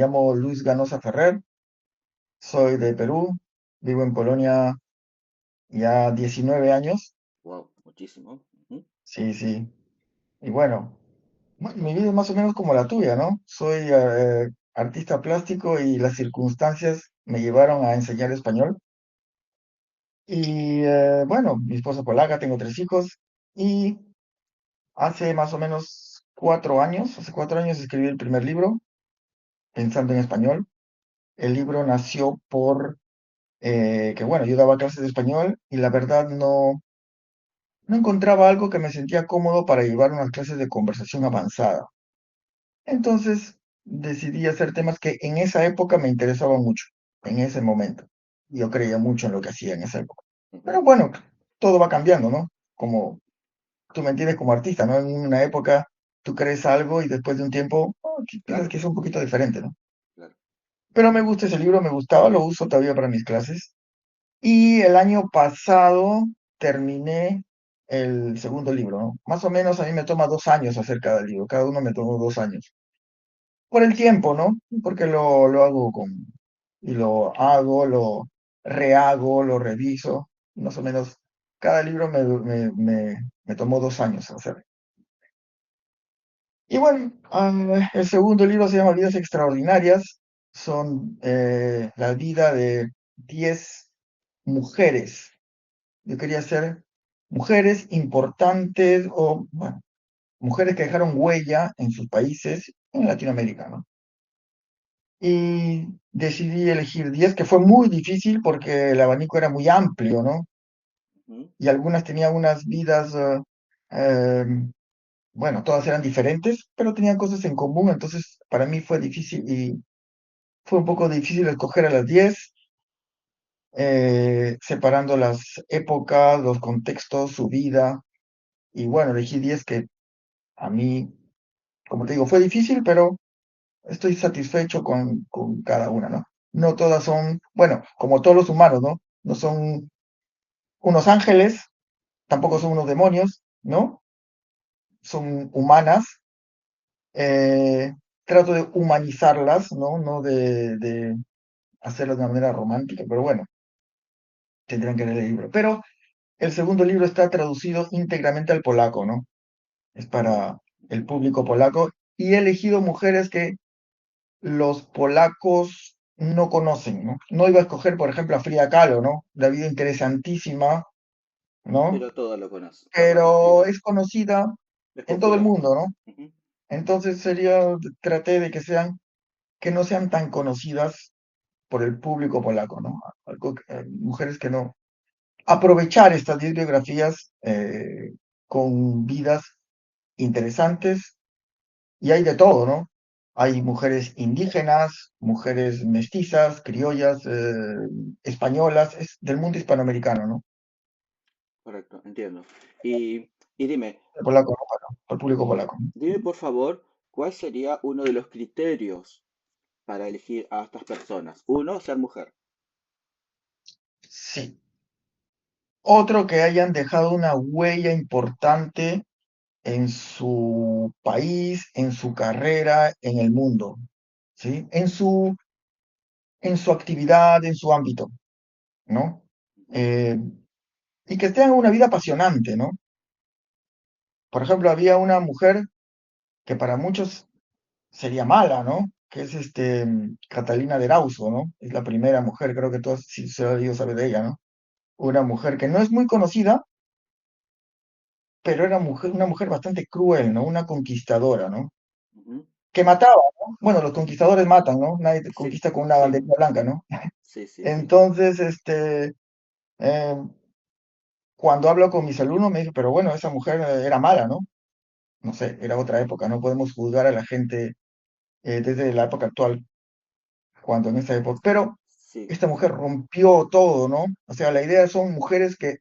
llamo Luis Ganosa Ferrer, soy de Perú, vivo en Polonia ya 19 años. Wow, muchísimo. Ujú. Sí, sí. Y bueno, mi vida es más o menos como la tuya, ¿no? Soy artista plástico y las circunstancias me llevaron a enseñar español. Y bueno, mi esposa polaca, tengo 3 hijos. Y hace más o menos 4 años, hace 4 años escribí el primer libro, pensando en español. El libro nació por que bueno, yo daba clases de español y la verdad no encontraba algo que me sentía cómodo para llevar unas clases de conversación avanzada. Entonces decidí hacer temas que en esa época me interesaban mucho, en ese momento. Yo creía mucho en lo que hacía en esa época. Pero Ujú. bueno, todo va cambiando, ¿no? Como tú me entiendes como artista, ¿no? En una época tú crees algo y después de un tiempo piensas Claro, que es un poquito diferente, ¿no? claro. Pero me gusta ese libro, me gustaba, lo uso todavía para mis clases. Y el año pasado terminé el segundo libro, ¿no? Más o menos a mí me toma 2 años hacer cada libro, cada uno me tomó 2 años. Por el tiempo, ¿no? Porque lo hago y lo hago, lo rehago, lo reviso. Más o menos cada libro me tomó 2 años hacer. Y bueno, el segundo libro se llama Vidas Extraordinarias. Son la vida de 10 mujeres. Yo quería hacer mujeres importantes o, bueno, mujeres que dejaron huella en sus países en Latinoamérica, ¿no? Y decidí elegir 10, que fue muy difícil porque el abanico era muy amplio, ¿no? Ujú. Y algunas tenían unas vidas, eh, bueno, todas eran diferentes, pero tenían cosas en común, entonces para mí fue difícil y fue un poco difícil escoger a las 10, separando las épocas, los contextos, su vida, y bueno, elegí 10 que a mí, como te digo, fue difícil, pero estoy satisfecho con cada una, ¿no? No todas son, bueno, como todos los humanos, ¿no? No son unos ángeles, tampoco Ujú. son unos demonios, ¿no? Son humanas. eh, Trato de humanizarlas, ¿no? No de hacerlas de una manera romántica, pero bueno, tendrán que leer el libro. Pero el segundo libro está traducido íntegramente al polaco, ¿no? Es Oh, para el ujú. público polaco y he elegido mujeres que los polacos no conocen, ¿no? No iba a escoger, por ejemplo, a Frida Kahlo, ¿no? La vida interesantísima, ¿no? Pero todo lo conoce, lo conocen, Pero es conocida es en todo el popular. mundo, ¿no? Ujú. Entonces traté de que no sean tan conocidas por el público polaco, ¿no? Mujeres que no. Aprovechar estas 10 biografías con vidas interesantes y hay de todo, ¿no? Hay mujeres indígenas, mujeres mestizas, criollas, españolas, es del mundo hispanoamericano, ¿no? Correcto, entiendo. Y dime, El polaco, ¿no? Para el público polaco, ¿no? dime por favor, ¿cuál sería uno de los criterios para elegir a estas personas? Uno, ser mujer. Sí. Otro que hayan dejado una huella importante en su país, en su carrera, en el mundo, ¿sí? En su actividad, en su ámbito, ¿no? Ujú. Eh, y que tengan una vida apasionante, ¿no? Por ejemplo, había una mujer que para muchos sería mala, ¿no? Que es Catalina de Erauso, ¿no? Es la primera mujer, creo que todos sí se ha debido saber de ella, ¿no? Una mujer que no es muy conocida, pero era una mujer bastante cruel, ¿no? Una conquistadora, ¿no? Ujú. Que mataba, ¿no? Bueno, los conquistadores matan, ¿no? Nadie te Sí, conquista con una sí, banderita blanca, ¿no? sí, sí, sí. Entonces, eh, cuando hablo con mis alumnos me dicen, pero bueno, esa mujer era mala, ¿no? No sé, era otra época, no podemos juzgar a la gente desde la época actual, cuando en esa época, pero Sí, esta mujer rompió todo, ¿no? O sea, la idea son mujeres que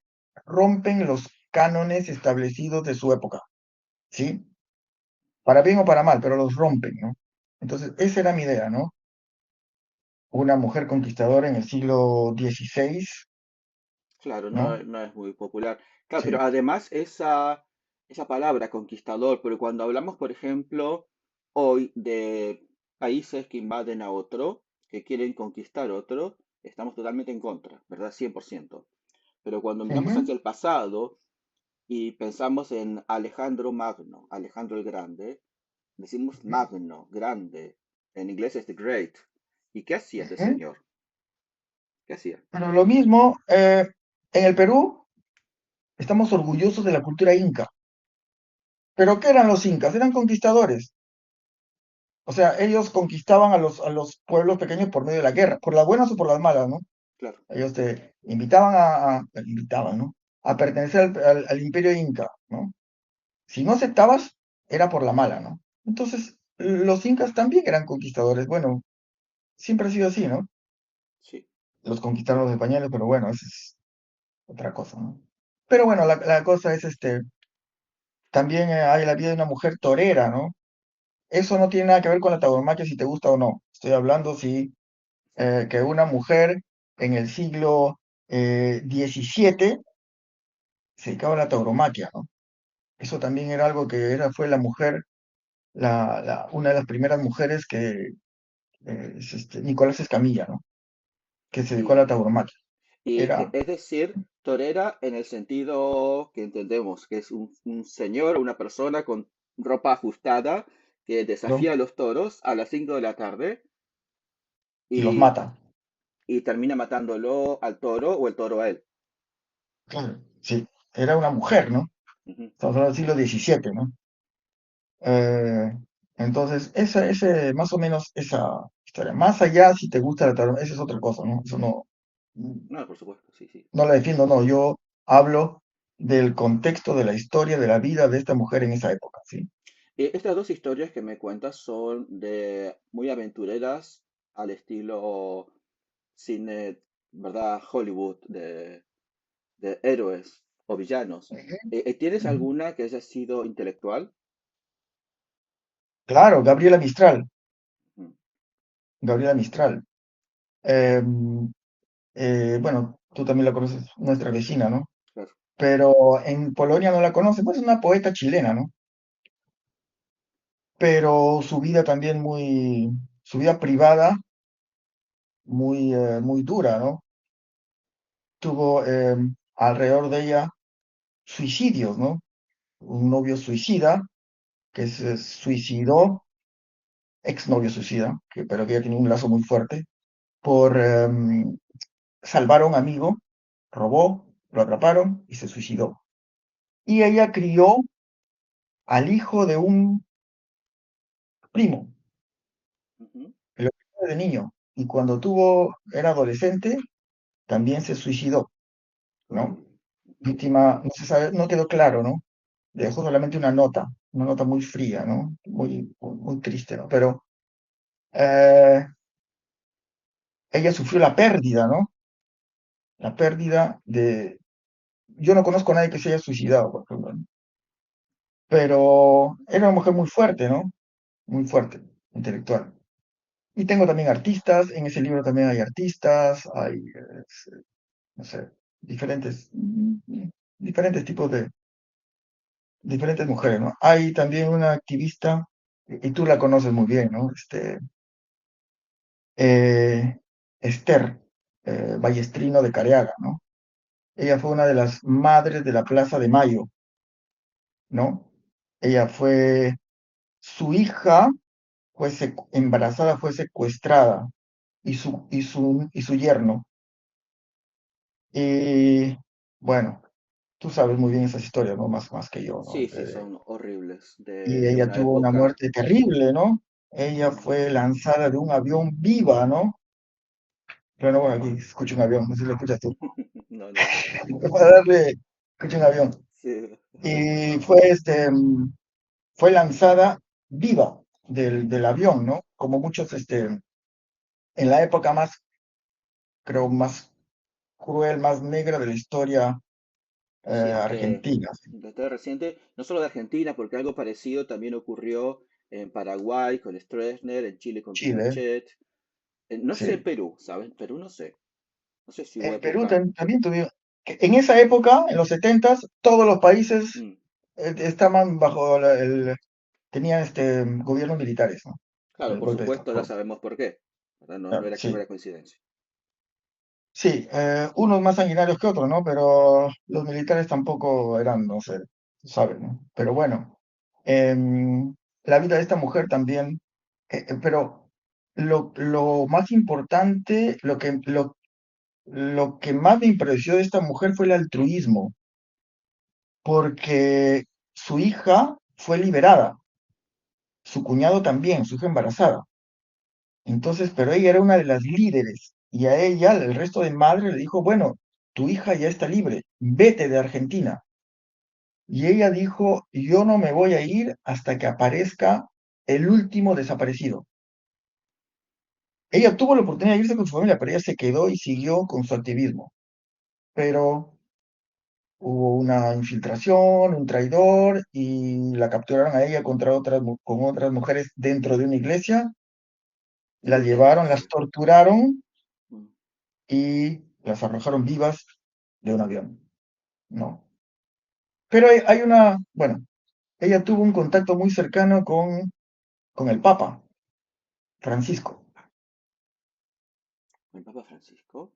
rompen los cánones establecidos de su época, ¿sí? Para bien o para mal, pero los rompen, ¿no? Entonces, esa era mi idea, ¿no? Una mujer conquistadora en el siglo XVI, claro, no, ¿no? no es muy popular. Claro, pero Sí, además esa palabra conquistador, pero cuando hablamos, por ejemplo, hoy de países que invaden a otro, que quieren conquistar otro, estamos totalmente en contra, ¿verdad? 100%. Pero cuando miramos Ujú, hacia el pasado y pensamos en Alejandro Magno, Alejandro el Grande, decimos ujú, Magno, grande. En inglés es the Great. ¿Y qué hacía este ujú. señor? ¿Qué hacía? Pero lo mismo, en el Perú estamos orgullosos de la cultura inca. ¿Pero qué eran los incas? Eran conquistadores. O sea, ellos conquistaban a los pueblos pequeños por medio de la guerra, por las buenas o por las malas, ¿no? Claro, Ellos te invitaban invitaban, ¿no? A pertenecer al imperio inca, ¿no? Si no aceptabas, era por la mala, ¿no? Entonces, los incas también eran conquistadores. Bueno, siempre ha sido así, ¿no? sí. Los conquistaron los españoles, pero bueno, esa es otra cosa, ¿no? Pero bueno, la cosa es, también hay la vida de una mujer torera, ¿no? Eso no tiene nada que ver con la tauromaquia si te gusta o no. Estoy hablando si que una mujer en el siglo XVII se dedicaba a la tauromaquia, ¿no? Eso también era algo que fue la mujer, una de las primeras mujeres que es Nicolás Escamilla, ¿no? Que se dedicó a la Y, tauromaquia. Era, es decir, torera en el sentido que entendemos, que es un señor o una persona con ropa ajustada que ¿no? desafía a los toros a las 5 de la tarde Y los y, mata. y termina matándolo al toro o el toro a él. Claro, sí. Era una mujer, ¿no? Ujú. Estamos hablando del siglo XVII, ¿no? Eh, entonces, más o menos esa historia. Más allá, si te gusta la tauromaquia, esa es otra cosa, ¿no? Eso no, No, por supuesto, sí, sí. no la defiendo, no. Yo hablo del contexto de la historia, de la vida de esta mujer en esa época, ¿sí? Estas dos historias que me cuentas son de muy aventureras al estilo cine, ¿verdad? Hollywood, de héroes o villanos. Ujú, ¿Tienes ujú. alguna que haya sido intelectual? Claro, Gabriela Mistral, Mm, Gabriela Mistral. Em, bueno, tú también la conoces, nuestra vecina, ¿no? claro. Pero en Polonia no la conoce, pues es una poeta chilena, ¿no? Pero su vida también su vida privada muy dura, ¿no? Tuvo alrededor de ella suicidios, ¿no? Un novio suicida que se suicidó, exnovio suicida, pero que ella tenía un lazo muy fuerte, por salvar a un amigo, robó, lo atraparon y se suicidó. Y ella crió al hijo de un primo, Ujú. que lo crió de niño, y cuando era adolescente, también se suicidó, ¿no? Uy, ujú. Víctima, no se sabe, no quedó claro, ¿no? Dejó solamente una nota muy fría, ¿no? Muy triste, ¿no? Pero ella sufrió la pérdida, ¿no? La pérdida yo no conozco a nadie que se haya suicidado, por ejemplo, ¿no? Pero era una mujer muy fuerte, ¿no? Muy fuerte, intelectual. Y tengo también artistas, en ese libro también hay artistas, hay, no sé, diferentes tipos diferentes mujeres, ¿no? Hay también una activista, y tú la conoces muy bien, ¿no? Eh, Esther Ballestrino de Careaga, ¿no? Ella fue una de las madres de la Plaza de Mayo, ¿no? Ella fue, su hija embarazada fue secuestrada y su yerno. Y bueno, tú sabes muy bien esas historias, ¿no? Más que yo, ¿no? Sí, sí, son horribles Y de ella una tuvo una época. muerte terrible, ¿no? Ella fue lanzada de un avión viva, ¿no? Pero bueno, aquí escucho un avión, no sé si lo escuchas tú. No, no, no. Para darle, escucho un avión. Sí. Y fue lanzada viva del avión, ¿no? Como muchos, en la época creo, más cruel, más negra de la historia Sí, argentina. ¿Sí? de historia reciente, no solo de Argentina, porque algo parecido también ocurrió en Paraguay con Stroessner, en Chile con Chile, Pinochet. No sé en sí. Perú, ¿saben? Perú no sé. No sé si hubo En Perú época. también tuvieron, en esa época, en los setentas, todos los países Mm, estaban tenían gobiernos militares, ¿no? Claro, el por golpe de supuesto, ya Estado. sabemos por qué, ¿verdad? Claro, No sí, era coincidencia. sí, unos más sanguinarios que otros, ¿no? Pero los militares tampoco eran, no sé, saben, ¿no? Pero bueno, la vida de esta mujer también, pero lo más importante, lo que más me impresionó de esta mujer fue el altruismo, porque su hija fue liberada, su cuñado también, su hija embarazada. Entonces, pero ella era una de las líderes y a ella, el resto de madre le dijo, bueno, tu hija ya está libre, vete de Argentina. Y ella dijo, yo no me voy a ir hasta que aparezca el último desaparecido. Ella tuvo la oportunidad de irse con su familia, pero ella se quedó y siguió con su activismo. Pero hubo una infiltración, un traidor y la capturaron a ella contra con otras mujeres dentro de una iglesia, las Entiendo, llevaron, las sí. torturaron Mm. y las arrojaron vivas de un avión, ¿no? Pero hay una, bueno, ella tuvo un contacto muy cercano con el Papa Francisco. ¿El Papa Francisco?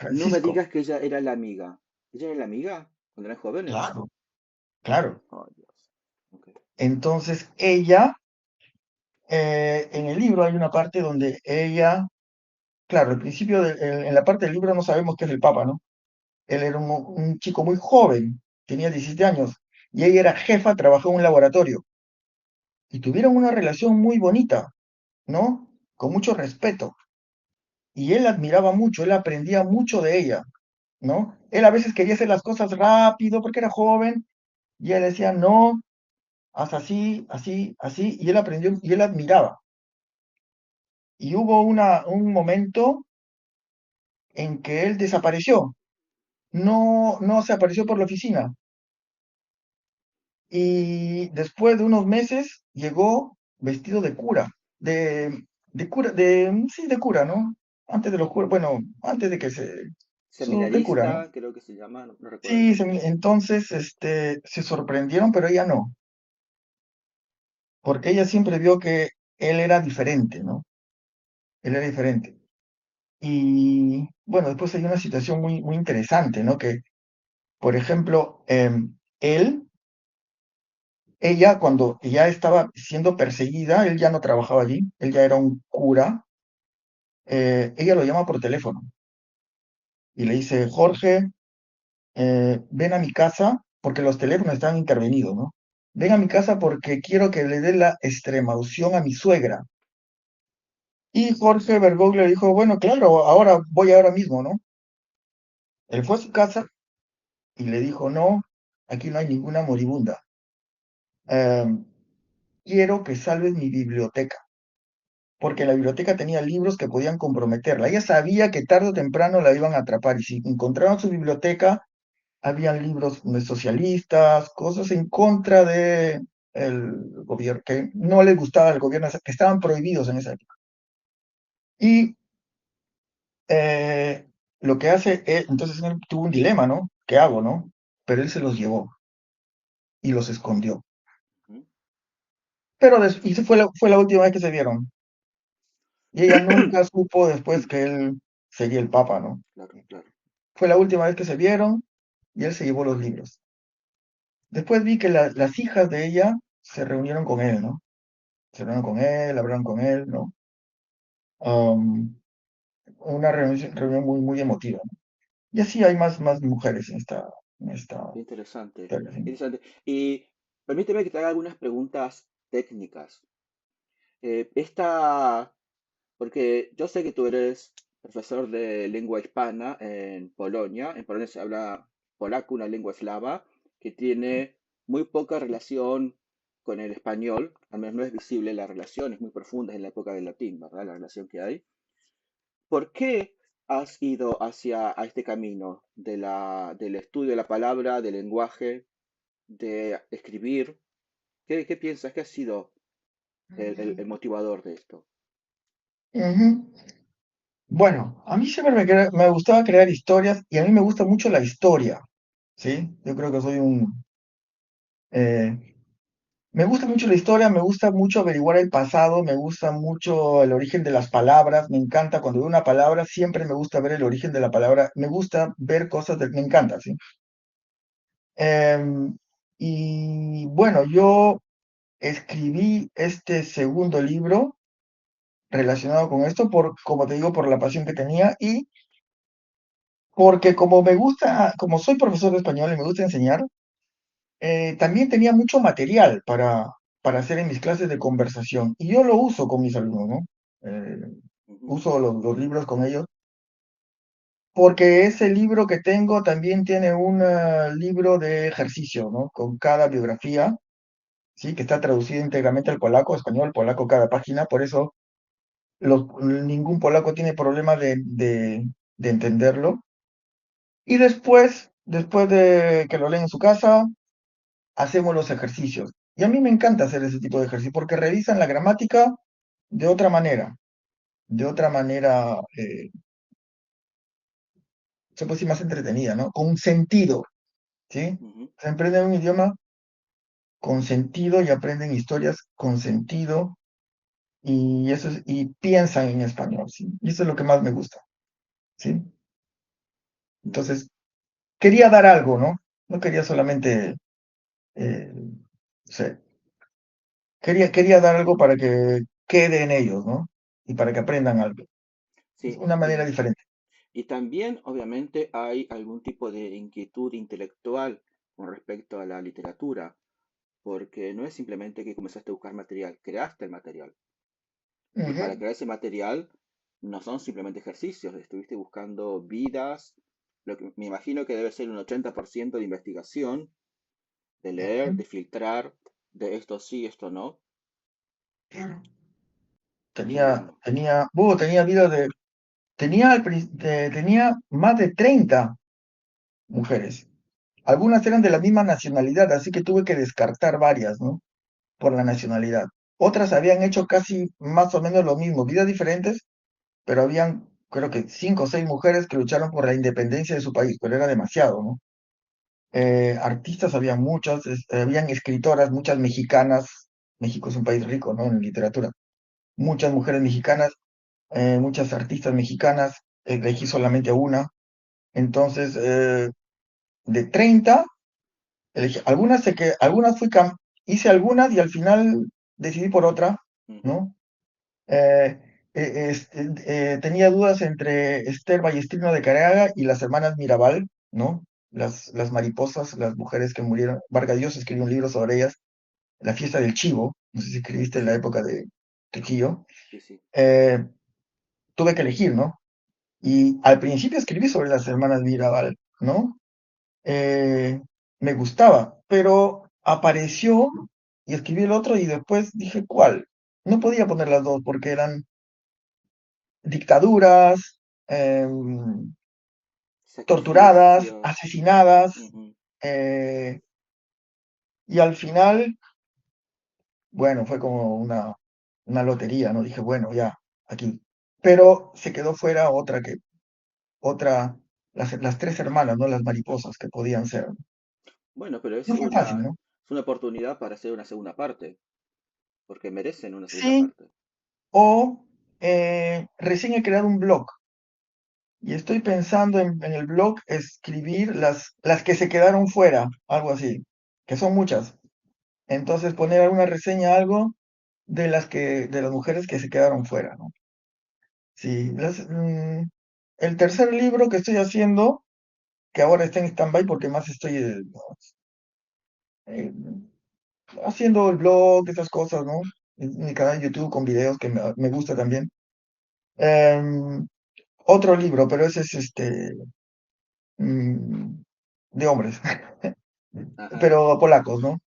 No me Francisco, digas que ella era la amiga. ¿Ella era la amiga cuando eran jóvenes? claro, claro. Oh, Dios. Ok. Entonces ella, en el libro hay una parte donde ella, claro, al principio, en la parte del libro no sabemos qué es el Papa, ¿no? Él era un chico muy joven, tenía 17 años, y ella era jefa, trabajó en un laboratorio, y tuvieron una relación muy bonita, ¿no? Con mucho respeto. Y él la admiraba mucho, él aprendía mucho de ella, ¿no? Él a veces quería hacer las cosas rápido porque era joven, y él decía, no, haz así, así, así, y él aprendió, y él admiraba. Y hubo un momento en que él desapareció, no se apareció por la oficina, y después de unos meses llegó vestido de cura, de cura, sí, de cura, ¿no? Antes de los curas, bueno, antes de que de cura, ¿no? Seminarista, creo que se llama, no recuerdo el Sí, nombre. entonces, se sorprendieron, pero ella no, porque ella siempre vio que él era diferente, ¿no? Él era diferente. Y bueno, después hay una situación muy, muy interesante, ¿no? Que, por ejemplo, ella cuando ya estaba siendo perseguida, él ya no trabajaba allí, él ya era un cura, ella lo llama por teléfono y le dice, Jorge, ven a mi casa, porque los teléfonos estaban intervenidos, ¿no? Ven a mi casa porque quiero que le dé la extremaunción a mi suegra. Y Jorge Bergoglio le dijo, bueno, claro, voy ahora mismo, ¿no? Él fue a su casa y le dijo, no, aquí no hay ninguna moribunda. Em, quiero que salves mi biblioteca, porque la biblioteca tenía libros que podían comprometerla. Ella sabía que tarde o temprano la iban a atrapar y si encontraban su biblioteca, habían libros socialistas, cosas en contra de el gobierno, que no les gustaba al gobierno, que estaban prohibidos en esa época. Y eh, lo que hace, entonces él tuvo un dilema, ¿no? ¿Qué hago, no? Pero él se los llevó y los escondió. Ujú. Pero y fue la última vez que se vieron. Y ella nunca supo después que él seguía el Papa, ¿no? Claro, claro. Fue la última vez que se vieron y él se llevó los libros. Después vi que las hijas de ella se reunieron con él, ¿no? Se reunieron con él, hablaron con él, ¿no? Am, una reunión muy, muy emotiva, ¿no? Y así hay más mujeres en esta Qué interesante, historia, qué ¿sí? interesante. Y permíteme que te haga algunas preguntas técnicas. Esta, porque yo sé que tú eres profesor de lengua hispana en Polonia. En Polonia se habla polaco, una lengua eslava, que tiene muy poca relación con el español, al menos no es visible la relación, es muy profunda en la época del latín, ¿verdad? La relación que hay. ¿Por qué has ido a este camino del estudio de la palabra, del lenguaje, de escribir? ¿Qué piensas que ha sido el motivador de esto? Ujú. Bueno, a mí siempre me gustaba crear historias y a mí me gusta mucho la historia, ¿sí? Yo creo que soy eh, Me gusta mucho la historia, me gusta mucho averiguar el pasado, me gusta mucho el origen de las palabras, me encanta cuando veo una palabra, siempre me gusta ver el origen de la palabra, me gusta ver cosas, me encanta, ¿sí? Em, y bueno, yo escribí este segundo libro relacionado con esto, por, como te digo, por la pasión que tenía y porque como me gusta, como soy profesor de español y me gusta enseñar, también tenía mucho material para hacer en mis clases de conversación y yo lo uso con mis alumnos, ¿no? Eh, Ujú, uso los libros con ellos porque ese libro que tengo también tiene un libro de ejercicio, ¿no? Con cada biografía, ¿sí? Que está traducido íntegramente al polaco, español, polaco, cada página, por eso ningún polaco tiene problema de entenderlo. Y después de que lo leen en su casa, hacemos los ejercicios. Y a mí me encanta hacer ese tipo de ejercicios porque revisan la gramática de de otra manera, se puede decir más entretenida, ¿no? Con sentido, ¿sí? ujú, Se aprenden un idioma con sentido y aprenden historias con sentido y y piensan en español, ¿sí? Y eso es lo que más me gusta, ¿sí? ujú. Entonces, quería dar algo, ¿no? No quería solamente, no sé, quería dar algo para que quede en ellos, ¿no? Y para que aprendan algo. Es Sí, una manera diferente. y también obviamente hay algún tipo de inquietud intelectual con respecto a la literatura, porque no es simplemente que comenzaste a buscar material, creaste el material. Y para Ujú, crear ese material no son simplemente ejercicios, estuviste buscando vidas, lo que me imagino que debe ser un 80% de investigación, de leer, ujú. de filtrar, de esto sí, esto no. Claro. Y bueno, Tenía vida tenía más de 30 mujeres. Algunas eran de la misma nacionalidad, así que tuve que descartar varias, ¿no? Por la nacionalidad. Otras habían hecho casi más o menos lo mismo, vidas diferentes, pero habían, creo que 5 o 6 mujeres que lucharon por la independencia de su país, pero era demasiado, ¿no? Artistas había muchas, habían escritoras, muchas mexicanas. México es un país rico, ¿no? En literatura. Muchas mujeres mexicanas, muchas artistas mexicanas, elegí solamente una. Entonces, de 30 elegí, algunas hice algunas y al final decidí por otra, ujú, ¿no? Eh, tenía dudas entre Esther Ballestino de Careaga y las hermanas Mirabal, ¿no? Las mariposas, las mujeres que murieron. Vargas Llosa escribió un libro sobre ellas, La fiesta del chivo, no sé si escribiste en la sí, época de Trujillo. sí, sí. Eh, tuve que elegir, ¿no? Y al principio escribí sobre las hermanas Mirabal, ¿no? Eh, me gustaba, pero apareció y escribí el otro y después dije, ¿cuál? No podía poner las dos porque eran dictaduras, torturadas, Sacrificios. asesinadas, Ujú. eh, y al final, bueno, fue como una lotería, ¿no? Dije, bueno, ya, aquí. Pero se quedó fuera otra, las 3 hermanas, ¿no? Las mariposas que podían ser. Bueno, pero No fue fácil, ¿no? es una oportunidad para hacer una segunda parte, porque merecen una segunda Sí, parte. o recién he creado un blog y estoy pensando en el blog escribir las que se quedaron fuera, algo así, que son muchas. Entonces poner alguna reseña, algo de las mujeres que se quedaron fuera, ¿no? Sí, el tercer libro que estoy haciendo, que ahora está en stand-by porque más estoy eh, haciendo el blog, esas cosas, ¿no? En mi canal de YouTube con videos que me gusta también. Em, otro libro, pero ese es mm, de hombres, Ajá. pero polacos, ¿no?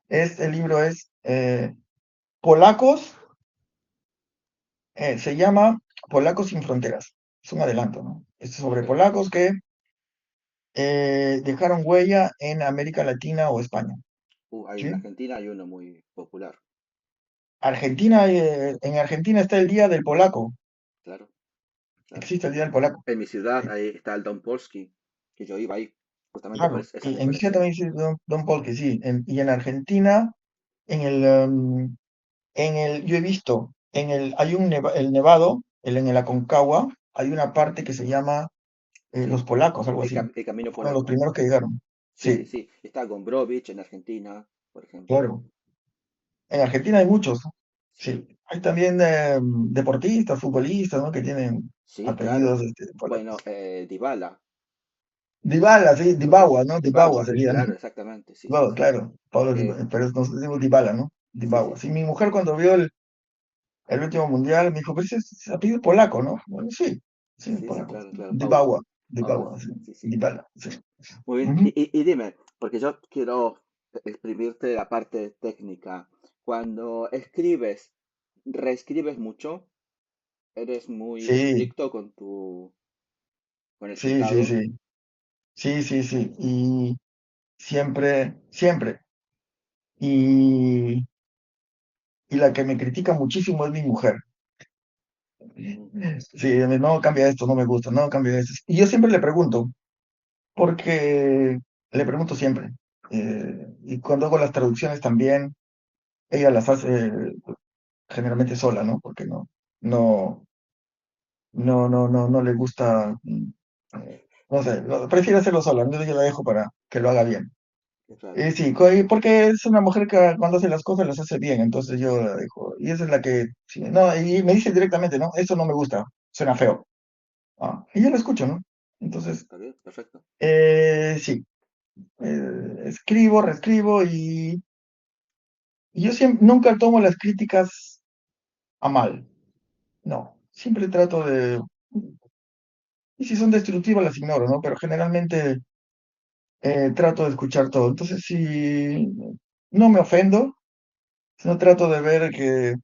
El libro es Polacos, se llama Polacos sin Fronteras. Es un adelanto, ¿no? Es sobre Ok. polacos que dejaron huella en América Latina o España, Hay en ¿sí? Argentina hay uno muy popular, En Argentina está el Día del Polaco, claro, claro. existe el Día del Polaco. En mi ciudad Eh, ahí está el Don Polski, que yo iba ahí justamente por claro, esa en mi ciudad celebración. también existe Don Polk, sí, y en Argentina En yo he visto, hay el Nevado, en el Aconcagua, hay una parte que se llama Los Sí, Polacos, algo así. el camino Fueron los polaco. primeros que llegaron. Sí, sí, Sí, sí. Está Gombrowicz en Argentina, por ejemplo. claro. En Argentina hay muchos, ¿no? Sí, Sí. Hay también deportistas, futbolistas, ¿no? Que tienen sí, claro. apellidos Bueno, polacos. Dybala, Dybala, sí, Dybala, ¿no? Dybala Dybala, sería, ¿no? claro, exactamente, sí, sí, Dybala, sí. claro. Pablo Que, Dybala, pero nos decimos Dybala, ¿no? sí, sí, Dybala. Sí, sí. mi mujer cuando vio el último mundial me dijo, pero ese es apellido polaco, ¿no? Bueno, sí, sí, Sí, sí, polaco. claro, claro. Dybala, Paula, Dybala, sí. sí, sí. Dybala, sí. Muy bien. Ujú. Y dime, porque yo quiero exprimirte la parte técnica. Cuando escribes, ¿reescribes mucho? ¿Eres muy Sí, estricto con el sí, sí, citado? sí. Sí, sí, sí. Y siempre, siempre. Y, y la que me critica muchísimo es mi mujer. Mm, Sí, no cambia esto, no me gusta, no cambia esto. Y yo siempre le pregunto, porque le pregunto siempre. Y cuando hago las traducciones también, ella las hace generalmente sola, ¿no? Porque no, no le gusta, no sé, prefiere hacerlo sola, entonces yo la dejo para que lo haga bien. claro, Sí, porque es una mujer que cuando hace las cosas las hace bien, entonces yo la dejo. Y esa es la que, sí, no, y me dice directamente, no, eso no me gusta, suena feo. Y yo lo escucho, ¿no? Entonces, está bien, perfecto. sí, escribo, reescribo y yo siempre, nunca tomo las críticas a mal, no, siempre trato y si son destructivas las ignoro, ¿no? Pero generalmente trato de escuchar todo. Entonces, si no me ofendo, no trato de ver que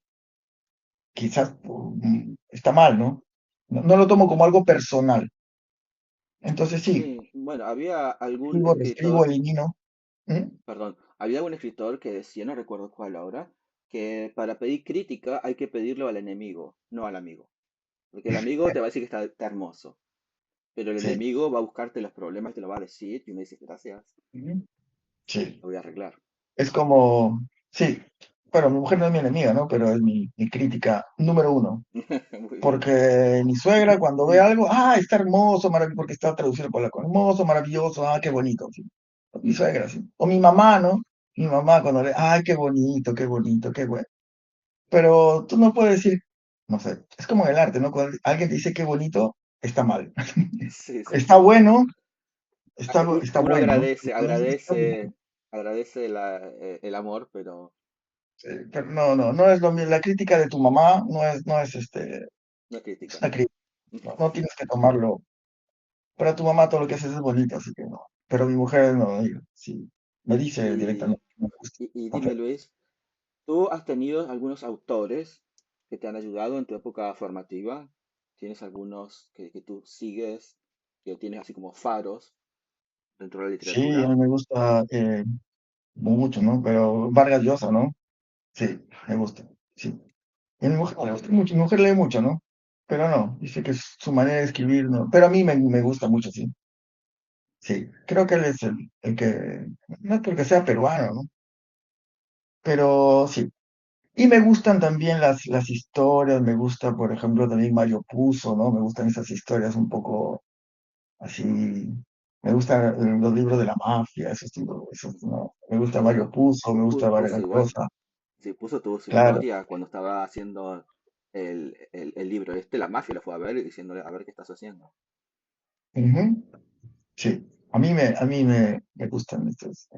quizás está mal, ¿no? No lo tomo como algo personal. Entonces sí, Sí, bueno, había algún escribo, reescribo, escritor, elimino. ¿Mm? perdón, había un escritor que decía, no recuerdo cuál ahora, que para pedir crítica hay que pedirlo al enemigo, no al amigo. Porque el amigo te va a decir que está hermoso, pero el Sí. enemigo va a buscarte los problemas, te lo va a decir y uno dice, gracias, Ujú. Sí. lo voy a arreglar. Es como, sí, bueno, mi mujer no es mi enemiga, ¿no? Pero es mi crítica número uno. Muy bien. Porque mi suegra cuando ve algo, está hermoso, maravilloso, porque está traducido por la hermoso, maravilloso, qué bonito. Sí. Mi suegra, sí. O mi mamá, ¿no? Mi mamá cuando le, qué bonito, qué bueno. Pero tú no puedes decir, no sé, es como en el arte, ¿no? Cuando alguien te dice qué bonito, está mal. Sí, sí, Está sí. bueno, está Uno bueno, ¿no? agradece, Cuando dices está bien, agradece el amor, pero pero no es lo mismo. La crítica de tu mamá no es es crítica. una crítica, no tienes que tomarlo. Para tu mamá todo lo que haces es bonito, así que no. Pero mi mujer no, ella sí, me dice Y, directamente, no me gusta, está dime, feo. Luis, ¿tú has tenido algunos autores que te han ayudado en tu época formativa? ¿Tienes algunos que tú sigues, que tienes así como faros dentro de la Sí, a literatura? mí me gusta mucho, ¿no? Pero Vargas Llosa, ¿no? Sí, me gusta, sí. Y a mi mujer no le gusta mucho, mi mujer lee mucho, ¿no? Pero no, dice que su manera de escribir, no. Pero a mí me gusta mucho, sí. Sí, creo que él es el que, no es porque sea peruano, ¿no? Pero sí. Y me gustan también las historias, me gusta, por ejemplo, también Mario Puzo, ¿no? Me gustan esas historias un poco así. Me gustan los libros de la mafia, esos tipos, esos, ¿no? Me gusta Mario Bueno, Puzo, me gusta puso Vargas igual, Llosa, sí, puso tuvo su claro. historia cuando estaba haciendo el libro este, la mafia lo fue a ver y diciéndole, a ver qué estás haciendo. Ujú. Sí, a mí me gustan estos.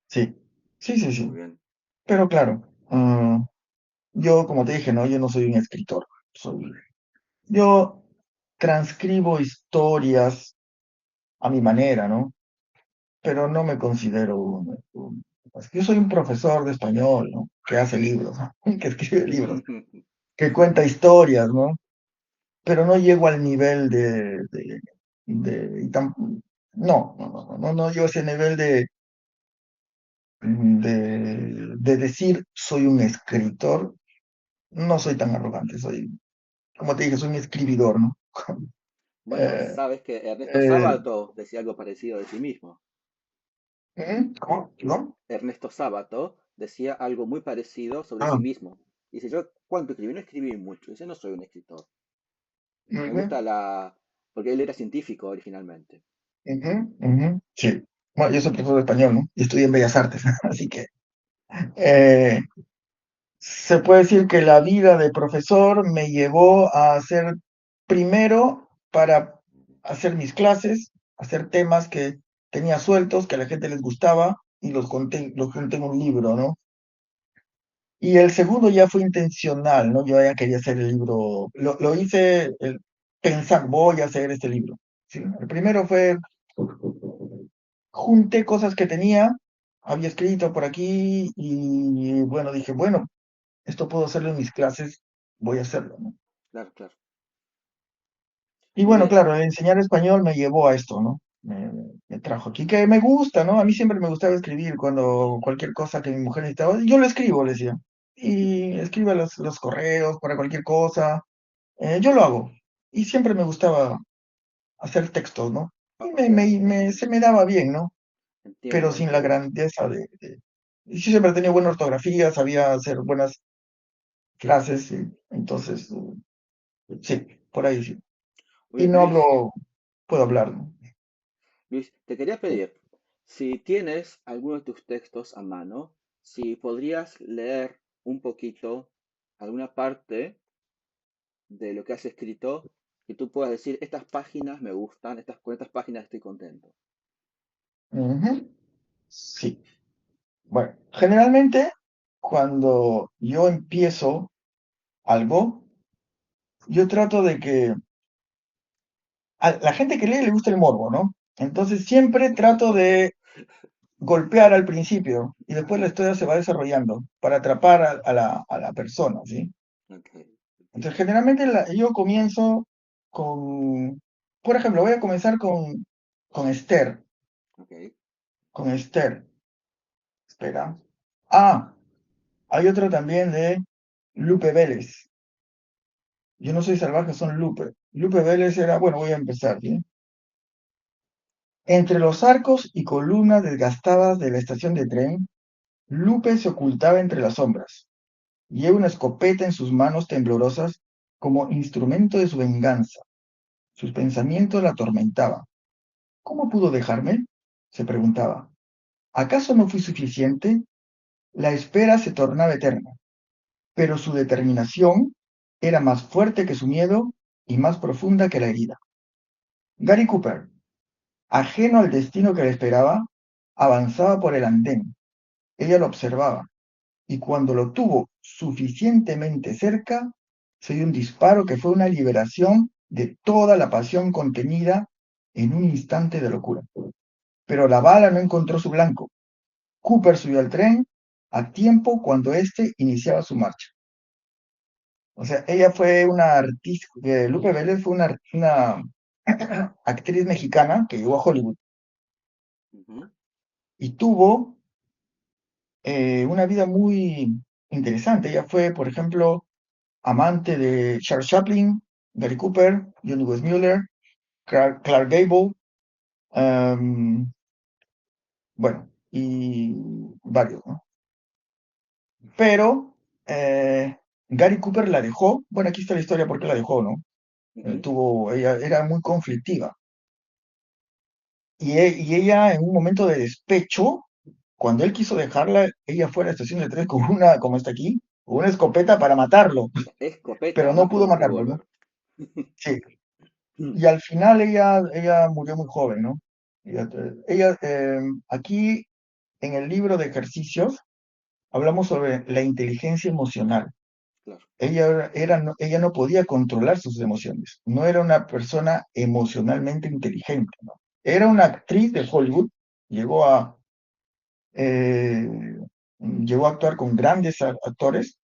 Sí, sí, sí, Muy sí. bien. Pero claro, yo, como te dije, ¿no? Yo no soy un escritor. Yo transcribo historias a mi manera, ¿no? Pero no me considero yo soy un profesor de español, ¿no? Que hace libros, ¿no? Que escribe libros, que cuenta historias, ¿no? Pero no llego al nivel de- y tam- no llego a ese nivel de decir soy un escritor. No soy tan arrogante, como te dije, soy un escribidor, ¿no? Bueno, Eh, sabes que Ernesto eh, Sábato decía algo parecido de sí mismo. ¿cómo? ¿No? Ernesto Sábato decía algo muy parecido sobre Ah, sí mismo. Dice, yo, ¿cuánto escribí? No escribí mucho. Dice, no soy un escritor. Me ujú, gusta la... porque él era científico originalmente. ujú, ujú, sí. Bueno, yo soy profesor de español, ¿no? Y estudié en Bellas Artes, así que eh, se puede decir que la vida de profesor me llevó a hacer primero para hacer mis clases, hacer temas que tenía sueltos, que a la gente les gustaba y los junté en un libro, ¿no? Y el segundo ya fue intencional, ¿no? Yo ya quería hacer el libro, lo hice pensar, voy a hacer este libro, ¿sí? El primero fue, junté cosas que tenía, había escrito por aquí y bueno, dije, bueno, esto puedo hacerlo en mis clases, voy a hacerlo, ¿no? Claro, claro. Y Muy bueno, bien. claro, enseñar español me llevó a esto, ¿no? Me trajo aquí, que me gusta, ¿no? A mí siempre me gustaba escribir cuando cualquier cosa que mi mujer necesitaba, yo lo escribo, le decía. Y escribe los correos para cualquier cosa, yo lo hago. Y siempre me gustaba hacer textos, ¿no? Y O sea, se me daba bien, ¿no? Pero entiendo, sin la entiendo. grandeza y sí, siempre tenía buena ortografía, sabía hacer buenas frases, y entonces, sí, por ahí sí. Muy Y bien. no hablo, puedo hablar, ¿no? Luis, te quería pedir, si tienes alguno de tus textos a mano, si podrías leer un poquito alguna parte de lo que has escrito, que tú puedas decir, estas páginas me gustan, con estas páginas estoy contento. Ujú, sí. Bueno, generalmente cuando yo empiezo algo, yo trato de que a la gente que lee le gusta el morbo, ¿no? Entonces siempre trato de golpear al principio y después la historia se va desarrollando para atrapar a la persona, ¿sí? Ok, Entonces entiendo. generalmente yo comienzo por ejemplo, voy a comenzar con Esther, Ok. con Esther, espera. Ah, hay otro también de Lupe Vélez. Yo no soy salvaje, son Lupe. Lupe Vélez era, bueno, voy a empezar, ¿sí? Entre los arcos y columnas desgastadas de la estación de tren, Lupe se ocultaba entre las sombras. Lleva una escopeta en sus manos temblorosas como instrumento de su venganza. Sus pensamientos la atormentaban. ¿Cómo pudo dejarme? Se preguntaba. ¿Acaso no fui suficiente? La espera se tornaba eterna, pero su determinación era más fuerte que su miedo y más profunda que la herida. Gary Cooper, ajeno al destino que le esperaba, avanzaba por el andén. Ella lo observaba, y cuando lo tuvo suficientemente cerca, se dio un disparo que fue una liberación de toda la pasión contenida en un instante de locura. Pero la bala no encontró su blanco. Cooper subió al tren a tiempo cuando éste iniciaba su marcha. O sea, ella fue una artista, Lupe Vélez fue una actriz mexicana que llegó a Hollywood Ujú, y tuvo una vida muy interesante. Ella fue, por ejemplo, amante de Charles Chaplin, Gary Cooper, Johnny Weissmuller, Clark Gable, um, bueno, y varios, ¿no? Pero Gary Cooper la dejó, bueno, aquí está la historia por qué la dejó, ¿no? ujú. Ella era muy conflictiva. Y ella en un momento de despecho, cuando él quiso dejarla, ella fue a la estación de tren con una, como está aquí, con una escopeta para matarlo, Escopeta pero no más que pudo un matarlo, ¿no? revólver. Sí. Y al final ella murió muy joven, ¿no? Aquí en el libro de ejercicios hablamos sobre la inteligencia emocional. Claro. Ella no podía controlar sus emociones, no era una persona emocionalmente inteligente, ¿no? Era una actriz de Hollywood, llegó a, eh, llegó a actuar con grandes actores,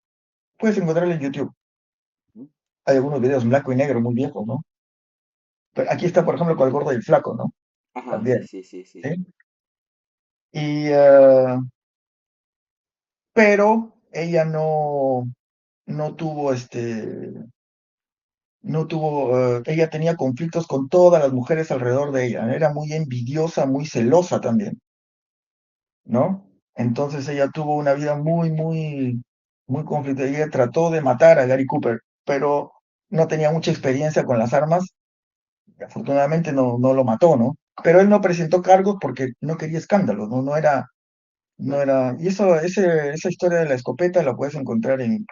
puedes encontrarla en YouTube. Ujú. Hay algunos videos en blanco y negro muy viejos, ¿no? Pero aquí está, por ejemplo, con el gordo y el flaco, ¿no? Ajá, sí, También, sí, sí, sí. ¿sí? Y, pero ella no tuvo no tuvo, ella tenía conflictos con todas las mujeres alrededor de ella, era muy envidiosa, muy celosa también, ¿no? Entonces ella tuvo una vida muy, muy, muy conflictiva. Ella trató de matar a Gary Cooper, pero no tenía mucha experiencia con las armas. Afortunadamente no lo mató, ¿no? Pero él no presentó cargos porque no quería escándalos, ¿no? No Claro. era, y esa historia de la escopeta la puedes encontrar en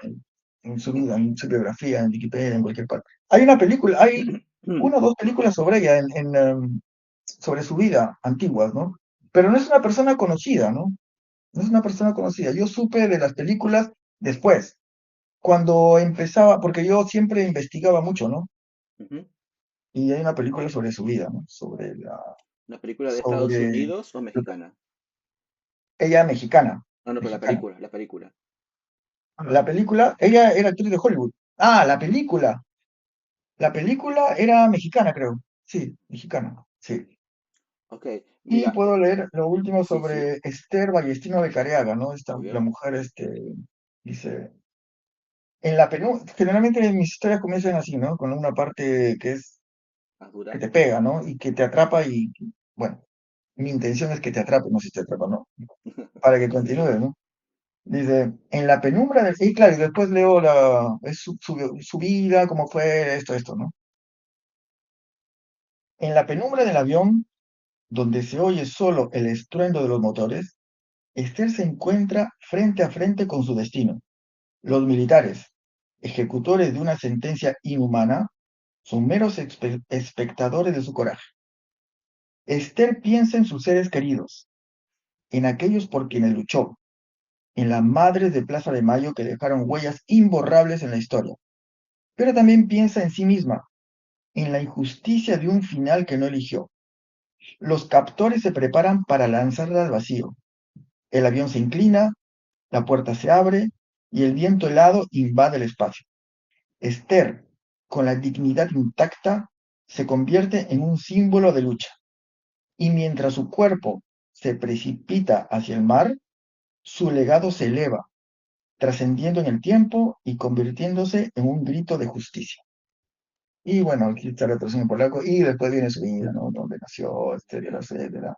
su vida, en su biografía, en Wikipedia, en cualquier parte. Hay una película, hay una o dos películas sobre ella, sobre su vida, antiguas, ¿no? Pero no es una persona conocida, ¿no? No es una persona conocida. Yo supe de las películas después, cuando empezaba, porque yo siempre investigaba mucho, ¿no? Ujú. Y hay una película sobre su vida, ¿no? ¿Una película de Estados Sobre Unidos o mexicana? ella mexicana, No, no, pero la mexicana. película, la película. La película, ella era actriz de Hollywood. Ah, la película. La película era mexicana, creo. Sí, mexicana. Sí. Ok, Y mira, puedo leer lo último sí, sí, sobre Esther Ballestino de Careaga, ¿no? muy La bien. mujer, dice, generalmente mis historias comienzan así, ¿no? Con una parte ¿Más que dura? te pega, ¿no? Y que te atrapa y, bueno, mi intención es que te atrape, no sé si te atrapa, ¿no? Para que Sí, sí. continúes, ¿no? Dice, en la penumbra del... Y claro, y después leo es su vida, cómo fue esto, ¿no? En la penumbra del avión, donde se oye solo el estruendo de los motores, Esther se encuentra frente a frente con su destino. Los militares, ejecutores de una sentencia inhumana, son meros espectadores de su coraje. Esther piensa en sus seres queridos, en aquellos por quienes luchó, en las madres de Plaza de Mayo que dejaron huellas imborrables en la historia, pero también piensa en sí misma, en la injusticia de un final que no eligió. Los captores se preparan para lanzarla al vacío. El avión se inclina, la puerta se abre y el viento helado invade el espacio. Esther, con la dignidad intacta, se convierte en un símbolo de lucha. Y mientras su cuerpo se precipita hacia el mar, su legado se eleva, trascendiendo en el tiempo y convirtiéndose en un grito de justicia. Y bueno, aquí está la traducción en polaco, y después viene su vida, ¿no? Donde nació, etcétera, etcétera.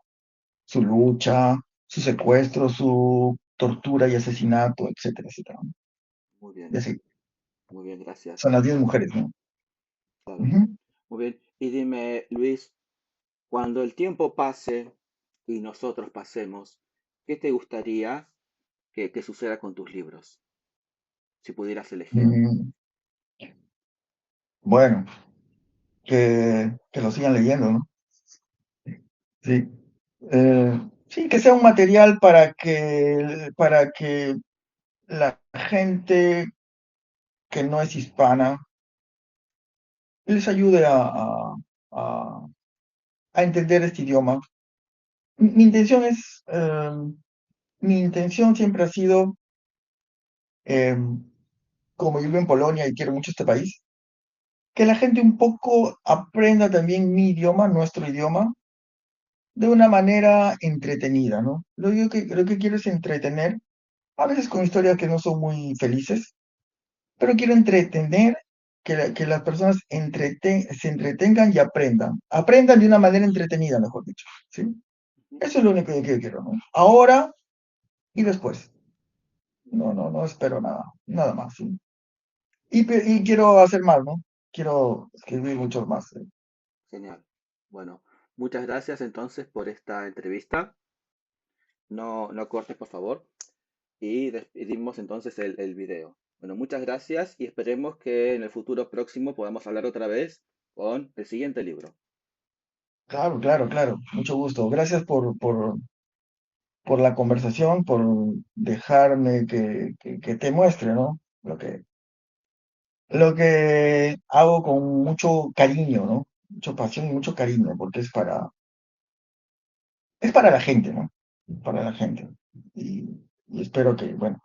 Su lucha, su secuestro, su tortura y asesinato, etcétera, etcétera. Muy bien, Y así, muy bien, son gracias. las 10 mujeres, ¿no? Claro, Ujú. muy bien. Y dime, Luis, cuando el tiempo pase y nosotros pasemos, ¿qué te gustaría que suceda con tus libros? Si pudieras elegir. Mm, bueno, que lo sigan leyendo, ¿no? Sí. Sí, que sea un material para que la gente que no es hispana les ayude a- a entender este idioma. Mi intención mi intención siempre ha sido, eh, como yo vivo en Polonia y quiero mucho este país, que la gente un poco aprenda también mi idioma, nuestro idioma, de una manera entretenida, ¿no? Lo que quiero es entretener, a veces con historias que no son muy felices, pero quiero entretener, que las personas se entretengan y aprendan de una manera entretenida, mejor dicho, ¿sí? Ujú. Eso es lo único que yo quiero, ¿no? Ahora y después. No espero nada más, ¿sí? Y quiero hacer más, ¿no? Quiero escribir muchos más. ¿Sí? Genial. Bueno, muchas gracias entonces por esta entrevista. No, no cortes, por favor. Y despedimos entonces el video. Bueno, muchas gracias y esperemos que en el futuro próximo podamos hablar otra vez con el siguiente libro. Claro, claro, claro. Mucho gusto. Gracias por la conversación, por dejarme que te muestre, ¿no? Lo que hago con mucho cariño, ¿no? Mucha pasión y mucho cariño, porque es para la gente, ¿no? Para la gente. Y espero que, bueno,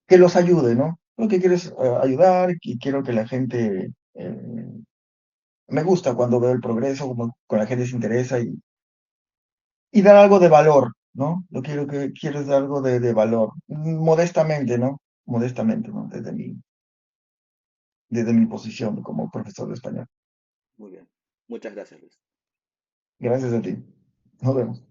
que los ayude, ¿no? Lo que quiero es ayudar y quiero que la gente, me gusta cuando veo el progreso, como con la gente se interesa y dar algo de valor, ¿no? Que quiero es dar algo de valor, modestamente, ¿no? Modestamente, ¿no? Desde mi posición como profesor de español. Muy bien. Muchas gracias, Luis. Gracias a ti. Nos vemos.